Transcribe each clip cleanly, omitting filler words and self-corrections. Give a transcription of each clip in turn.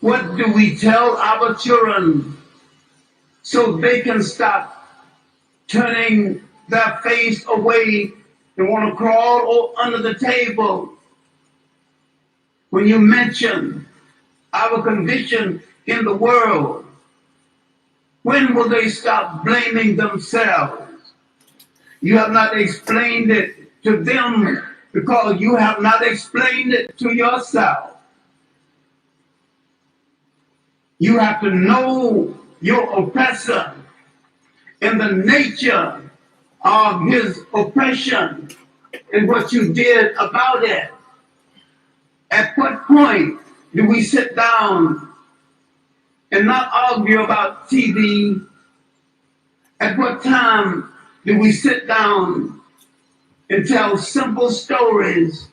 What do we tell our children so they can stop turning their face away and want to crawl under the table when you mention our condition in the world? When will they stop blaming themselves? You have not explained it to them because you have not explained it to yourself. You have to know your oppressor and the nature of his oppression and what you did about it. At what point do we sit down and not argue about TV? At what time do we sit down and tell simple stories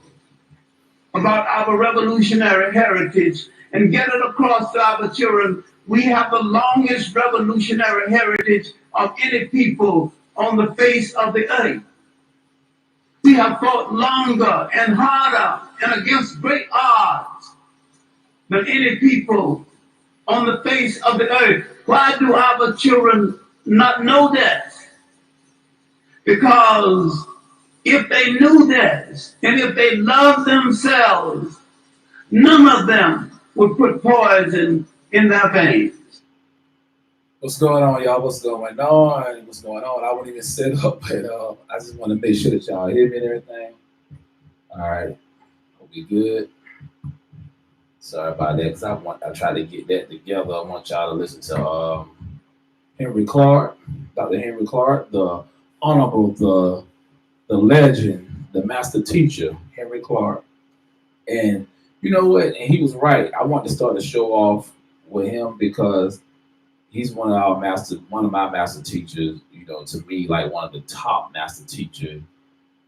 about our revolutionary heritage and get it across to our children? We have the longest revolutionary heritage of any people on the face of the earth. We have fought longer and harder and against great odds than any people on the face of the earth. Why do our children not know this? Because if they knew this and if they loved themselves, none of them would put poison in their veins. What's going on, y'all? What's going on? What's going on? I won't even set up, but I just want to make sure that y'all hear me and everything. All right, hope we good. Sorry about that, because I try to get that together. I want y'all to listen to Henry Clark, Dr. Henry Clark, the honorable, the legend, the master teacher, Henry Clark. And you know what? And he was right. I want to start the show off with him because he's one of my master teachers, you know, to me, like one of the top master teachers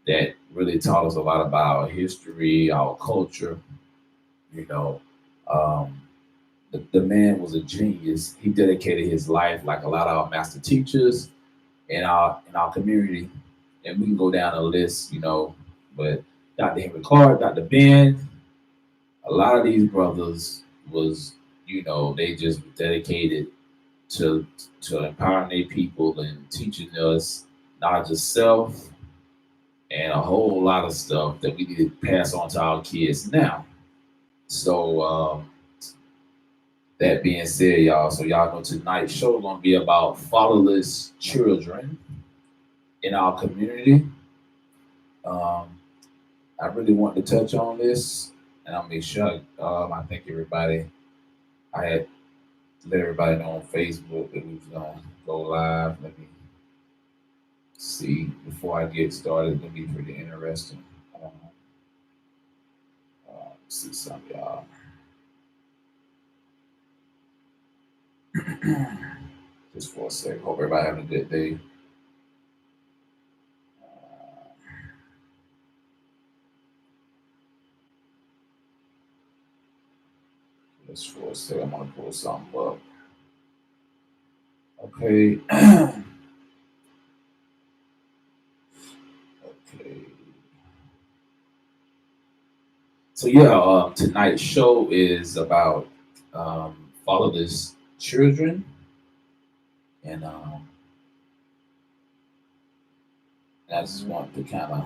that really taught us a lot about our history, our culture, you know. Um, the man was a genius. He dedicated his life like a lot of our master teachers in our community. And we can go down a list, you know, but Dr. Henry Clark, Dr. Ben, a lot of these brothers was, you know, they just dedicated to empowering their people and teaching us not just self and a whole lot of stuff that we need to pass on to our kids now. So that being said, y'all, so y'all know tonight's show gonna be about fatherless children in our community. Um, I really want to touch on this, and I'll make sure I thank everybody. I had to let everybody know on Facebook that we was gonna go live. Let me see before I get started. It's gonna be pretty interesting. See some y'all. Just for a sec. Hope everybody having a good day. Just for a sec, I'm gonna pull something up. Okay. Okay. So yeah, tonight's show is about fatherless children, and I just want to kind of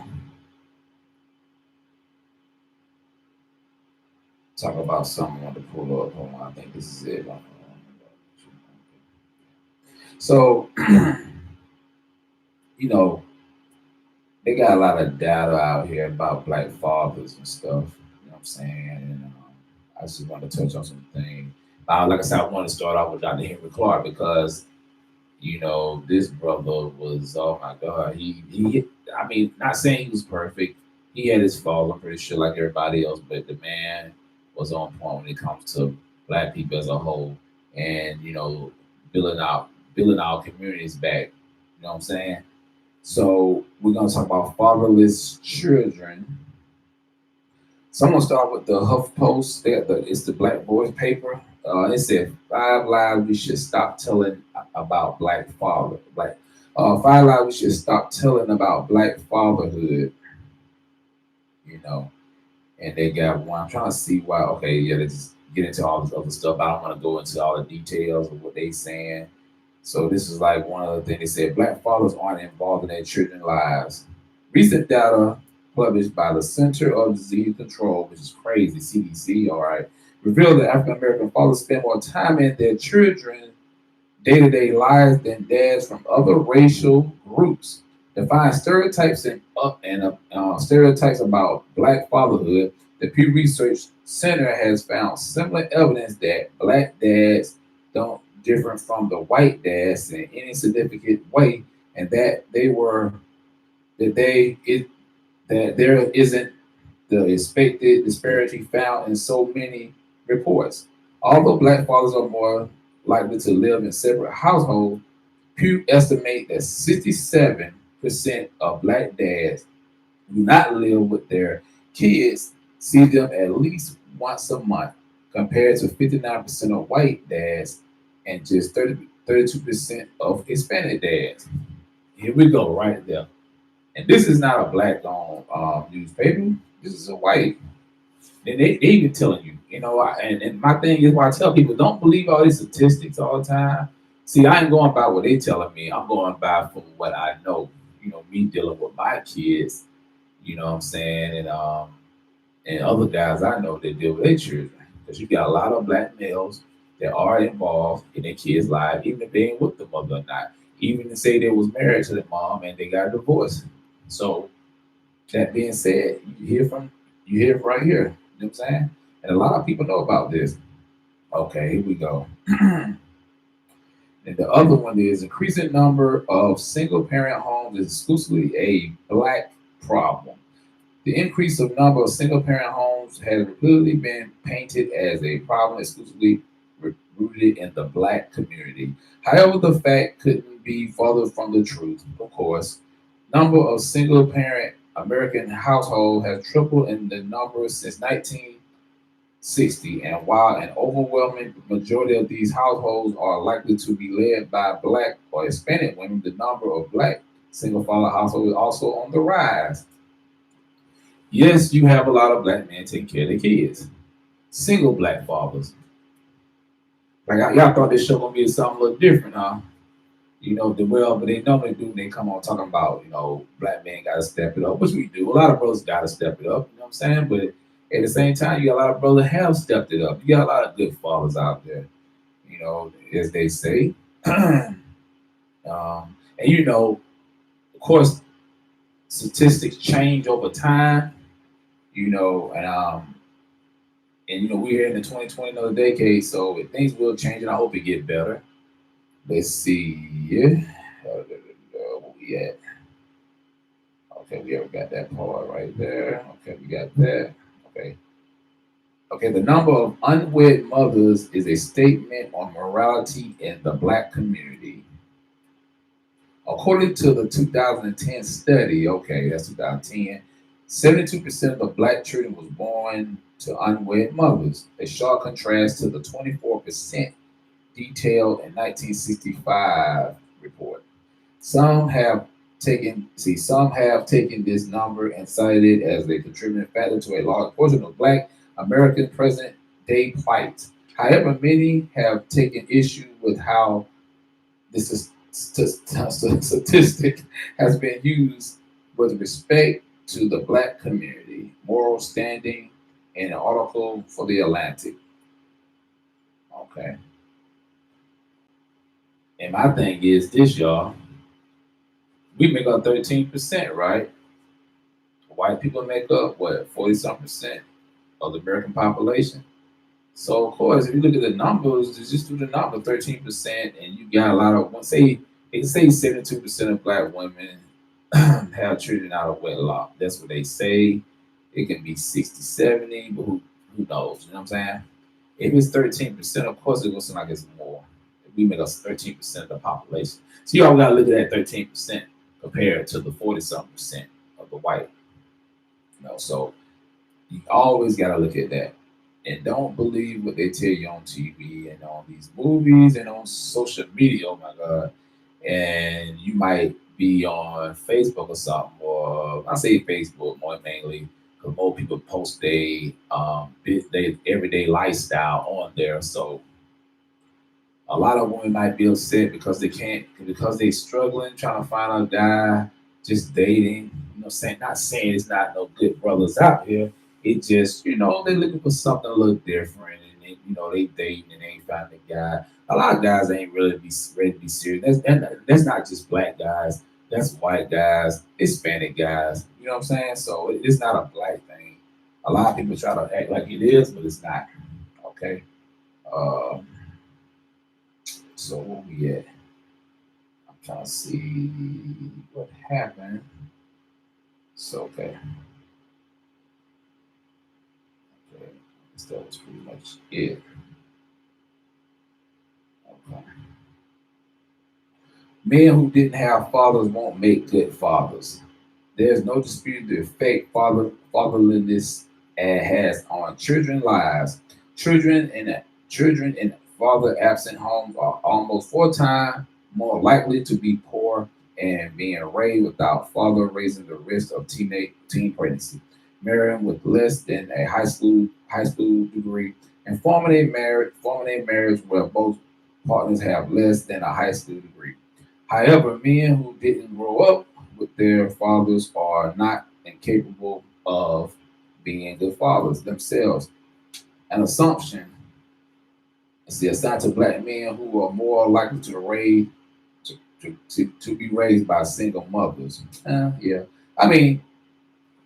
talk about something I want to pull up. Hold on, I think this is it. So, you know, they got a lot of data out here about black fathers and stuff. You know what I'm saying? And I just want to touch on some things. Like I said, I want to start off with Dr. Henry Clark because you know this brother was, oh my God, he I mean, not saying he was perfect. He had his faults, I'm pretty sure, like everybody else, but the man was on point when it comes to black people as a whole, and you know, building our communities back. You know what I'm saying? So we're gonna talk about fatherless children. So I'm gonna start with the HuffPost. It's the Black Boys paper. It said 5 lies we should stop telling about black father. Black 5 lies we should stop telling about black fatherhood. You know, and they got one. I'm trying to see why. Okay, yeah, get into all this other stuff. I don't want to go into all the details of what they saying. So this is like one of the things they said: Black fathers aren't involved in their children's lives. Recent data published by the Center of Disease Control, which is crazy, CDC, all right, revealed that African American fathers spend more time in their children day-to-day lives than dads from other racial groups. Define stereotypes and stereotypes about Black fatherhood. The Pew Research Center has found similar evidence that Black dads don't differ from the white dads in any significant way, and that they were that they it that there isn't the expected disparity found in so many reports. Although Black fathers are more likely to live in separate households, Pew estimate that 67% of Black dads do not live with their kids, see them at least once a month, compared to 59% of white dads and just 32% of Hispanic dads. Here we go, right there. And this is not a black owned newspaper. This is a white. And they even telling you, and my thing is why I tell people don't believe all these statistics all the time. See, I ain't going by what they telling me. I'm going by from what I know. Me dealing with my kids, you know what I'm saying, and other guys I know that deal with their children. Because you got a lot of black males that are involved in their kids' lives, even if they ain't with the mother or not. Even to say they was married to the mom and they got divorced. So that being said, you hear it right here. You know what I'm saying? And a lot of people know about this. Okay, here we go. And the other one is increasing number of single parent homes is exclusively a black problem. The increase of number of single parent homes has repeatedly been painted as a problem exclusively rooted in the black community. However, the fact couldn't be further from the truth. Of course, number of single parent American households has tripled in the number since 1960, and while an overwhelming majority of these households are likely to be led by black or Hispanic women, the number of black single father households is also on the rise. Yes, you have a lot of black men taking care of their kids. Single black fathers. Like y'all thought this show gonna be something a little different, huh? But they normally do. They come on talking about, black men gotta step it up, which we do. A lot of brothers gotta step it up. You know what I'm saying? But at the same time, you got a lot of brothers have stepped it up. You got a lot of good fathers out there. As they say. And of course, statistics change over time. And we're in the 2020 another decade, so things will change, and I hope it get better. Let's see. Yeah. Where we at? Okay, we already got that part right there. Okay, we got that. Okay. Okay, the number of unwed mothers is a statement on morality in the black community. According to the 2010 study, okay, that's 2010, 72% of black children was born to unwed mothers, a sharp contrast to the 24% detailed in 1965 report. Some have taken this number and cited it as a contributing factor to a large portion of black American present day plight. However, many have taken issue with how this statistic has been used with respect to the black community, moral standing, in an article for the Atlantic. Okay. And my thing is this, y'all. We make up 13%, right? White people make up what, 40 some percent of the American population. So of course, if you look at the numbers, just do the number 13%, and you got a lot of one say they say 72% of black women have children out of wedlock. That's what they say. It can be 60, 70, but who knows? You know what I'm saying? If it's 13%, of course it's gonna seem like it's more. If we make us 13% of the population. So you all gotta look at that 13% compared to the 40 something percent of the white. So you always gotta look at that. And don't believe what they tell you on TV and on these movies and on social media. Oh my God. And you might be on Facebook or something, or I say Facebook more mainly because more people post they everyday lifestyle on there. So a lot of women might be upset because they can't because they struggling trying to find a guy, just dating. Saying not saying it's not no good brothers out here. It just they looking for something a little different, and they dating and they ain't finding a guy. A lot of guys ain't really be ready to be serious. That's not just black guys. That's white guys, Hispanic guys. You know what I'm saying? So it's not a black thing. A lot of people try to act like it is, but it's not. Okay. Uh, so where we at? I'm trying to see what happened. So okay, okay. That was pretty much it. Okay. Men who didn't have fathers won't make good fathers. There's no dispute the effect fatherlessness has on children's lives. Children in father absent homes are almost 4 times more likely to be poor and being raised without father, raising the risk of teen pregnancy, marrying with less than a high school degree, and forming a marriage where both partners have less than a high school degree. However, men who didn't grow up with their fathers are not incapable of being good fathers themselves. An assumption is the assigned to black men who are more likely to be raised by single mothers. Yeah, I mean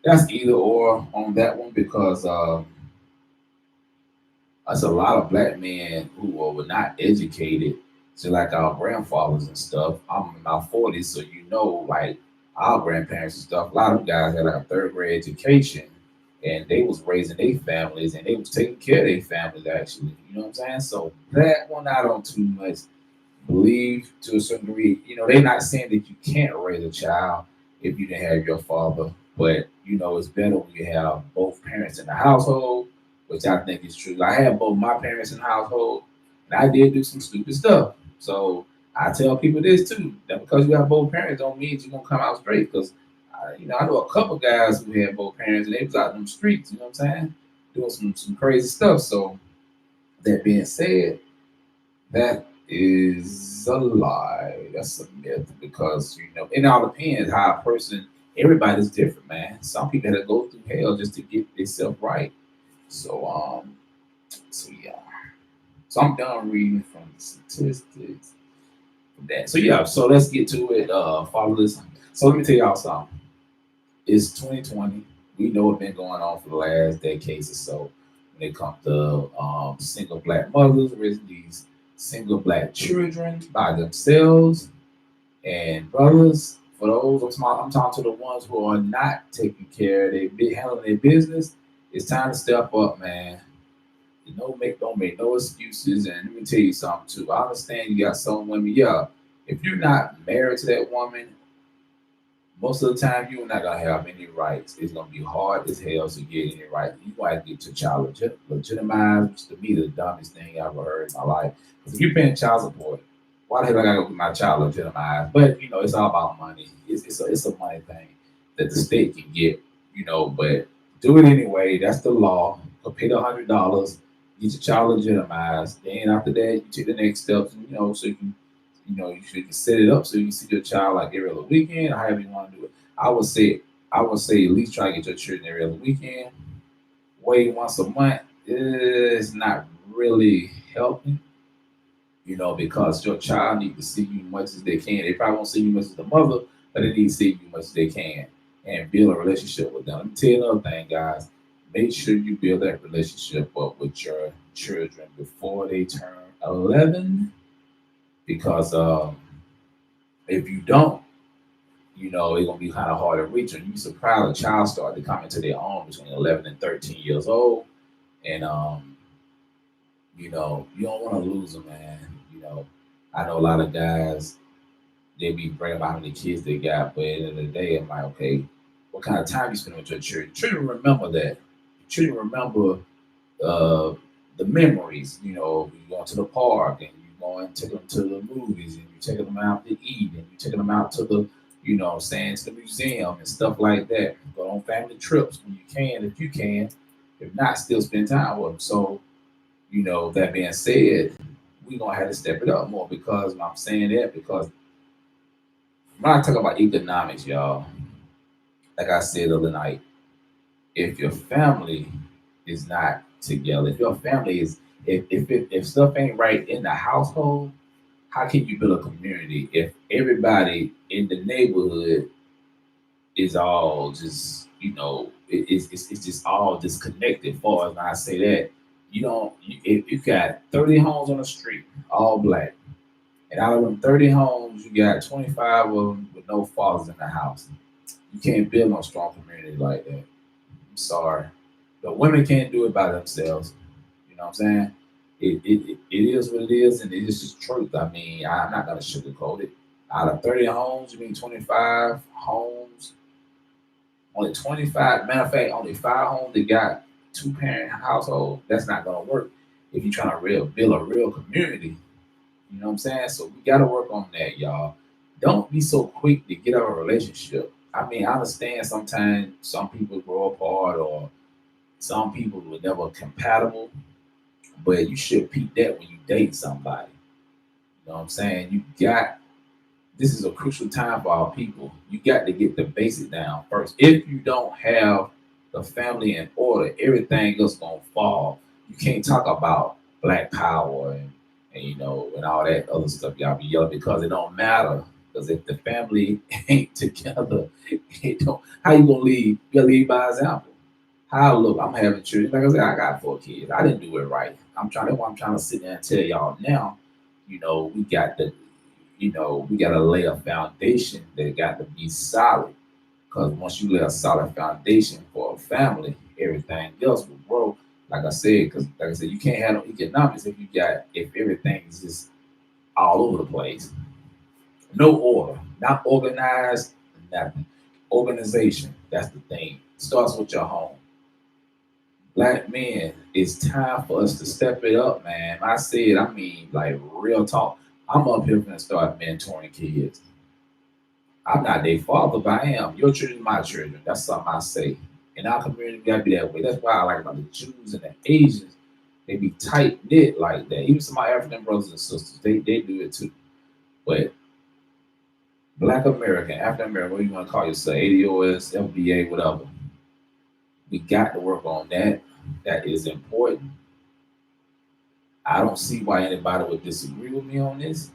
that's either or on that one because there's a lot of black men who were not educated, so like our grandfathers and stuff. I'm in my 40s, so like our grandparents and stuff. A lot of guys had like a third grade education, and they was raising their families and they was taking care of their families actually. You know what I'm saying? So that one I don't too much believe to a certain degree. They're not saying that you can't raise a child if you didn't have your father, but it's better when you have both parents in the household, which I think is true. I had both my parents in the household, and I did do some stupid stuff. So I tell people this too, that because you have both parents don't mean you're gonna come out straight. Because I know a couple guys who had both parents and they was out in the streets. You know what I'm saying? Doing some crazy stuff. So that being said, that is a lie. That's a myth because it all depends how a person. Everybody's different, man. Some people had to go through hell just to get themselves right. So so yeah. So I'm done reading from the statistics from that. So yeah. So let's get to it. Fatherless. So let me tell y'all something. It's 2020. We know what's been going on for the last decades or so when it comes to single black mothers raising these single black children by themselves and brothers. For those, I'm talking to the ones who are not taking care of handling their business. It's time to step up, man. Don't make no excuses. And let me tell you something too. I understand you got some women. Yeah, if you're not married to that woman, most of the time you're not gonna have any rights. It's gonna be hard as hell to get any rights. You gotta get your child legitimized, which to me the dumbest thing I ever heard in my life. Because if you're paying child support, why the hell I gotta go get my child legitimized? But it's all about money. It's a money thing that the state can get. But do it anyway. That's the law. Go pay the $100, get your child legitimized. Then after that, you take the next steps. So you can you should set it up so you can see your child like every other weekend, or however you want to do it. I would say at least try to get your children every other weekend. Wait once a month is not really helping, because your child need to see you much as they can. They probably won't see you much as the mother, but they need to see you much as they can and build a relationship with them. Let me tell you another thing, guys. Make sure you build that relationship up with your children before they turn 11, because if you don't, it's gonna be kind of hard to reach them. You'd be surprised a child start to come into their own between 11 and 13 years old, and you don't want to lose them, man. I know a lot of guys they be bragging about how many kids they got, but at the end of the day, I'm like, okay, what kind of time you spend with your children? Children remember that. Children remember uh, the memories. You going to the park and you going take them to the movies and you taking them out to eat and you taking them out to the you know what I'm saying, to the museum and stuff like that. Go on family trips when you can, if you can. If not, still spend time with them. So, you know, that being said, we're gonna have to step it up more because I'm saying that because when I talk about economics, y'all, like I said the other night, if your family is not together, if your family is if stuff ain't right in the household, how can you build a community if everybody in the neighborhood is all just it's just all disconnected? For as when I say that, you don't if you got 30 homes on the street, all black, and out of them 30 homes, you got 25 of them with no fathers in the house. You can't build no strong community like that. I'm sorry. The women can't do it by themselves. You know what I'm saying? It is what it is, and it is just truth. I mean, I'm not gonna sugarcoat it. Out of 30 homes, you mean 25 homes, only 25. Matter of fact, only 5 homes that got two-parent household. That's not gonna work if you're trying to build a real community. You know what I'm saying? So we gotta work on that, y'all. Don't be so quick to get out of a relationship. I mean, I understand sometimes some people grow apart or some people were never compatible, but you should peep that when you date somebody. You know what I'm saying? This is a crucial time for our people. You got to get the basics down first. If you don't have the family in order, everything else gonna fall. You can't talk about black power and and all that other stuff y'all be yelling because it don't matter. Because if the family ain't together, it don't. How you gonna lead? You gotta lead by example. How look, I'm having children. Like I said, I got 4 kids. I didn't do it right. I'm trying to sit there and tell y'all now, we got we gotta lay a foundation that got to be solid. Because once you lay a solid foundation for a family, everything else will grow. Like I said, you can't have no economics if everything is just all over the place. No order, not organized, nothing. Organization, that's the thing. Starts with your home. Black men, it's time for us to step it up, man. I mean, like real talk. I'm up here gonna start mentoring kids. I'm not their father, but I am. Your children, my children. That's something I say. In our community, we gotta be that way. That's why I like about the Jews and the Asians. They be tight knit like that. Even some of my African brothers and sisters, they do it too. But Black American, African American, what you want to call yourself, ADOS, FBA, whatever. We got to work on that. That is important. I don't see why anybody would disagree with me on this.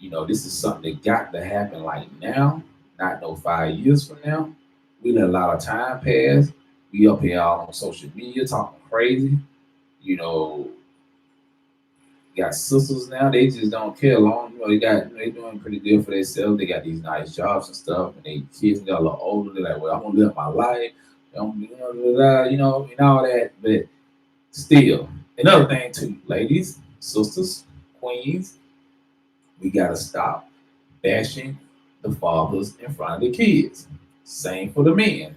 This is something that got to happen like now, not no 5 years from now. We let a lot of time pass. We up here all on social media talking crazy. You know, got sisters now, they just don't care long. They doing pretty good for themselves. They got these nice jobs and stuff, and they kids got a little older. They're like, well, I'm gonna live my life, and all that. But still, another thing too, ladies, sisters, queens, we gotta stop bashing the fathers in front of the kids. Same for the men.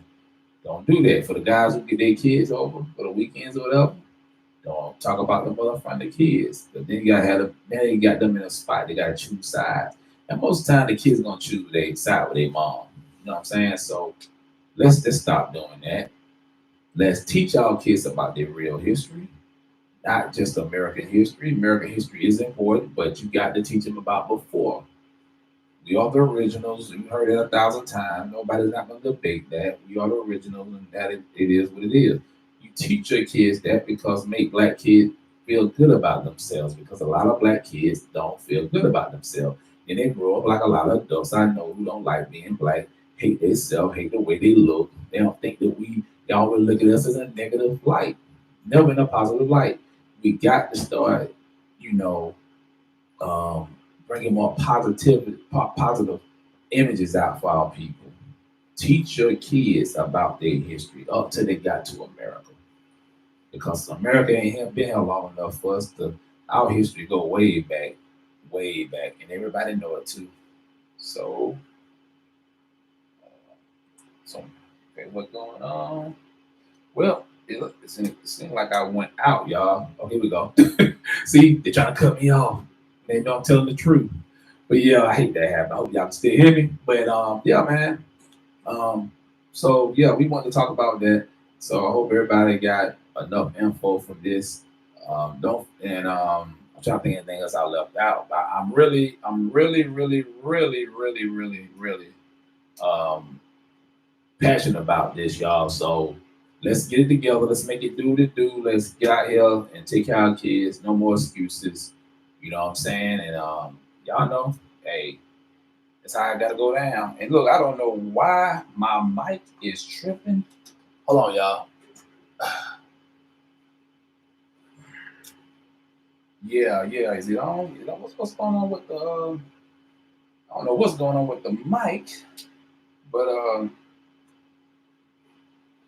Don't do that. For the guys who get their kids over for the weekends or whatever, don't talk about the mother in front of the kids. But then you gotta have them. Now you got them in a spot. They gotta choose sides. And most of the time, the kids gonna choose their side with their mom. You know what I'm saying? So let's just stop doing that. Let's teach our kids about their real history, not just American history. American history is important, but you got to teach them about before. We are the originals. You heard it 1,000 times. Nobody's not going to debate that. We are the originals, and that it is what it is. You teach your kids that because make black kids feel good about themselves. Because a lot of black kids don't feel good about themselves, and they grow up like a lot of adults I know who don't like being black, hate themselves, hate the way they look. They don't think that y'all will look at us as a negative light, never in a positive light. We got to start, you know. Um, Bringing more positive images out for our people. Teach your kids about their history up till they got to America, because America ain't been here long enough for us to our history go way back, and everybody know it too. So, so okay, what's going on? Well, it seems like I went out, y'all. Oh, here we go. See, they trying to cut me off. They know I'm telling the truth. But yeah, I hate that happened. I hope y'all can still hear me. But yeah, man. So yeah, we want to talk about that. So I hope everybody got enough info from this. Don't and I'm trying to think of anything else I left out. But I'm really passionate about this, y'all. So let's get it together. Let's make it do the do. Let's get out here and take care of our kids. No more excuses. You know what I'm saying? And y'all know, hey, that's how I gotta go down. And look, I don't know why my mic is tripping. Hold on, y'all. Yeah. Is it on? You know, what's going on with the? I don't know what's going on with the mic, but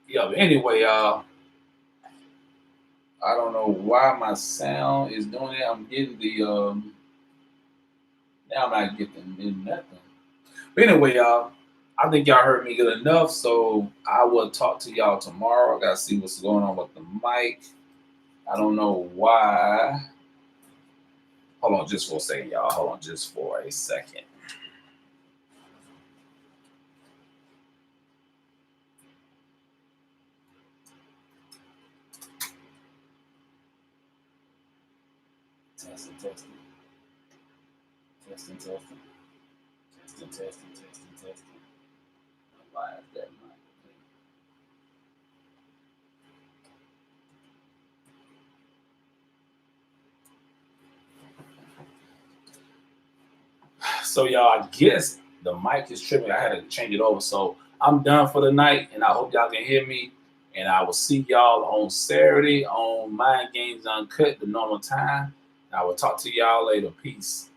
yeah. But anyway, I don't know why my sound is doing it. I'm getting the now I'm not getting nothing. But anyway, y'all, I think y'all heard me good enough. So I will talk to y'all tomorrow. I gotta see what's going on with the mic. I don't know why. Hold on just for a second, y'all. Hold on just for a second. Testing, testing, testing, testing, testing, testing, testing, testing. Why is that mic? So y'all, I guess the mic is tripping. I had to change it over. So I'm done for the night, and I hope y'all can hear me. And I will see y'all on Saturday on Mind Games Uncut, the normal time. I will talk to y'all later. Peace.